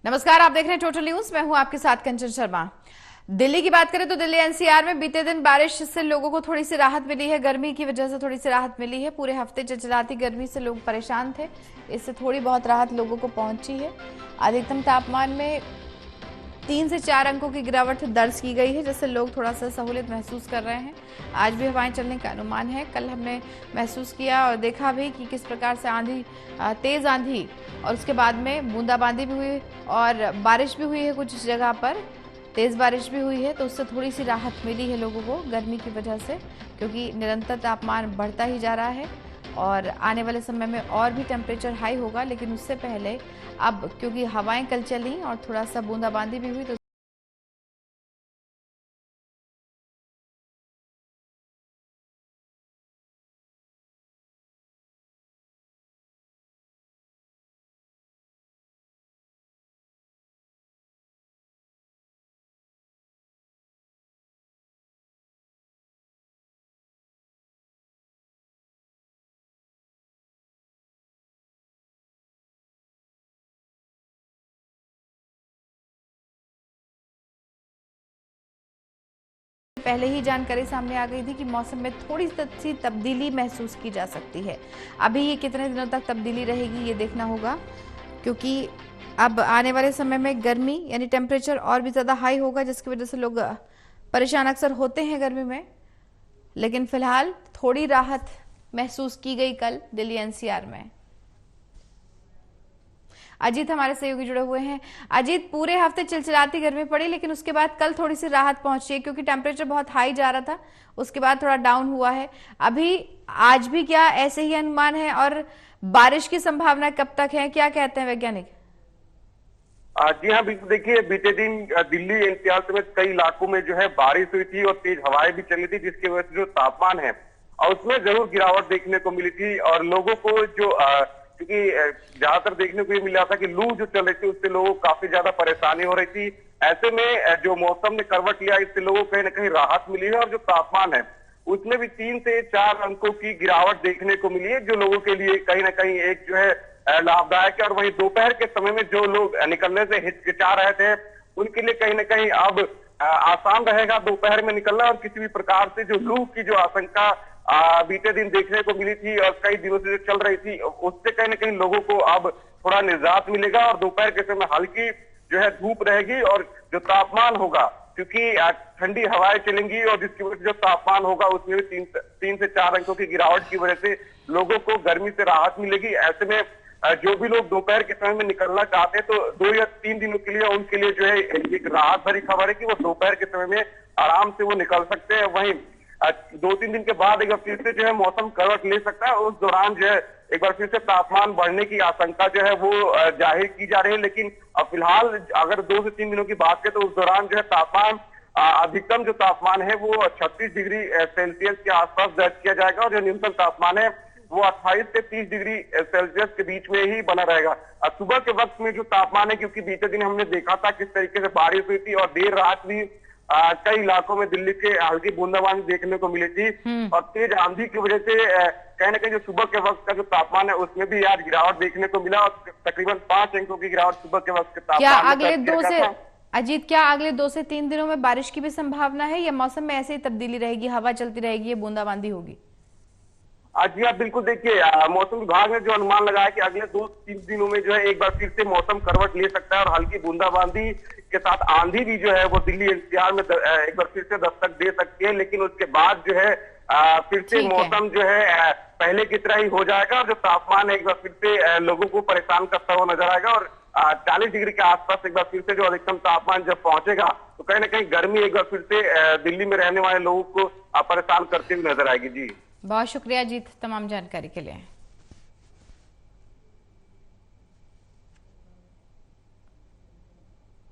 नमस्कार, आप देख रहे हैं टोटल न्यूज। मैं हूं आपके साथ कंचन शर्मा। दिल्ली की बात करें तो दिल्ली एनसीआर में बीते दिन बारिश से लोगों को थोड़ी सी राहत मिली है। गर्मी की वजह से थोड़ी सी राहत मिली है। पूरे हफ्ते चिलचिलाती गर्मी से लोग परेशान थे, इससे थोड़ी बहुत राहत लोगों को पहुंची है। अधिकतम तापमान में 3 से 4 अंकों की गिरावट दर्ज की गई है, जिससे लोग थोड़ा सा सहूलियत महसूस कर रहे हैं। आज भी हवाएं चलने का अनुमान है। कल हमने महसूस किया और देखा भी कि किस प्रकार से आंधी, तेज आंधी और उसके बाद में बूंदाबांदी भी हुई और बारिश भी हुई है। कुछ जगह पर तेज बारिश भी हुई है, तो उससे थोड़ी सी राहत मिली है लोगों को गर्मी की वजह से, क्योंकि निरंतर तापमान बढ़ता ही जा रहा है और आने वाले समय में और भी टेम्परेचर हाई होगा। लेकिन उससे पहले अब क्योंकि हवाएं कल चली और थोड़ा सा बूंदाबांदी भी हुई, तो पहले ही जानकारी सामने आ गई थी कि मौसम में थोड़ी सी तब्दीली महसूस की जा सकती है। अभी ये कितने दिनों तक तब्दीली रहेगी ये देखना होगा, क्योंकि अब आने वाले समय में गर्मी यानी टेम्परेचर और भी ज़्यादा हाई होगा, जिसकी वजह से लोग परेशान अक्सर होते हैं गर्मी में। लेकिन फिलहाल थोड़ी राहत महसूस की गई कल दिल्ली एनसीआर में। अजीत हमारे सहयोगी जुड़े हुए हैं। अजीत, पूरे हफ्ते चिलचिलाती गर्मी पड़ी, लेकिन उसके बाद कल थोड़ी सी राहत पहुंची है, क्योंकि टेम्परेचर बहुत हाई जा रहा था, उसके बाद थोड़ा डाउन हुआ है। अभी आज भी क्या ऐसे ही अनुमान है और बारिश की संभावना कब तक है, क्या कहते हैं वैज्ञानिक? जी हाँ, बिल्कुल। देखिए, बीते दिन दिल्ली एनसीआर समेत कई इलाकों में जो है बारिश हुई थी और तेज हवाएं भी चली थी, जिसकी वजह से जो तापमान है और उसमें जरूर गिरावट देखने को मिली थी। और लोगों को जो क्योंकि ज्यादातर देखने को ये मिला था कि लू जो चल रही थी उससे लोगों को काफी ज्यादा परेशानी हो रही थी। ऐसे में जो मौसम ने करवट लिया, इससे लोगों को कहीं ना कहीं राहत मिली है और जो तापमान है उसमें भी 3 से 4 अंकों की गिरावट देखने को मिली है, जो लोगों के लिए कहीं ना कहीं एक जो है लाभदायक है। और वहीं दोपहर के समय में जो लोग निकलने से हिचकिचा रहे थे, उनके लिए कहीं ना कहीं अब आसान रहेगा दोपहर में निकलना। और किसी भी प्रकार से जो लू की जो आशंका बीते दिन देखने को मिली थी और कई दिनों से जो चल रही थी, उससे कहीं ना कहीं लोगों को अब थोड़ा निजात मिलेगा। और दोपहर के समय हल्की जो है धूप रहेगी और जो तापमान होगा, क्योंकि ठंडी हवाएं चलेंगी और जिसकी वजह से जो तापमान होगा उसमें भी 3 से 4 अंकों की गिरावट की वजह से लोगों को गर्मी से राहत मिलेगी। ऐसे में जो भी लोग दोपहर के समय में निकलना चाहते हैं, तो 2 या 3 दिनों के लिए उनके लिए जो है एक राहत भरी खबर है कि वो दोपहर के समय में आराम से वो निकल सकते हैं। वहीं 2-3 दिन के बाद एक बार फिर से जो है मौसम करवट ले सकता है। उस दौरान जो है एक बार फिर से तापमान बढ़ने की आशंका जो है वो जाहिर की जा रही है। लेकिन फिलहाल अगर 2 से 3 दिनों की बात करें, तो उस दौरान जो है तापमान, अधिकतम जो तापमान है वो 36 डिग्री सेल्सियस के आसपास दर्ज किया जाएगा और जो न्यूनतम तापमान है वो 28 से 30 डिग्री सेल्सियस के बीच में ही बना रहेगा। सुबह के वक्त में जो तापमान है, क्योंकि बीते दिन हमने देखा था किस तरीके से बारिश हुई थी और देर रात भी कई इलाकों में दिल्ली के हल्की बूंदाबांदी देखने को मिली थी और तेज आंधी की वजह से कहीं ना कहीं जो सुबह के वक्त का जो तापमान है उसमें भी आज गिरावट देखने को मिला और तकरीबन 5 अंकों की गिरावट सुबह के वक्त के तापमान में। अजीत, क्या अगले 2 से 3 दिनों में बारिश की भी संभावना है या मौसम में ऐसे ही तब्दीली रहेगी, हवा चलती रहेगी, बूंदाबांदी होगी? जी हाँ, बिल्कुल। देखिए, मौसम विभाग ने जो अनुमान लगाया कि अगले 2-3 दिनों में जो है एक बार फिर से मौसम करवट ले सकता है और हल्की बूंदाबांदी के साथ आंधी भी जो है वो दिल्ली एनसीआर में एक बार फिर से दस्तक दे सकती है। लेकिन उसके बाद जो है फिर से मौसम जो है पहले की तरह ही हो जाएगा और जो तापमान एक बार फिर से लोगों को परेशान करता हुआ नजर आएगा और 40 डिग्री के आसपास एक बार फिर से जो अधिकतम तापमान जब पहुंचेगा, तो कहीं ना कहीं गर्मी एक बार फिर से दिल्ली में रहने वाले लोगों को परेशान करती हुई नजर आएगी। जी, बहुत शुक्रिया अजीत तमाम जानकारी के लिए।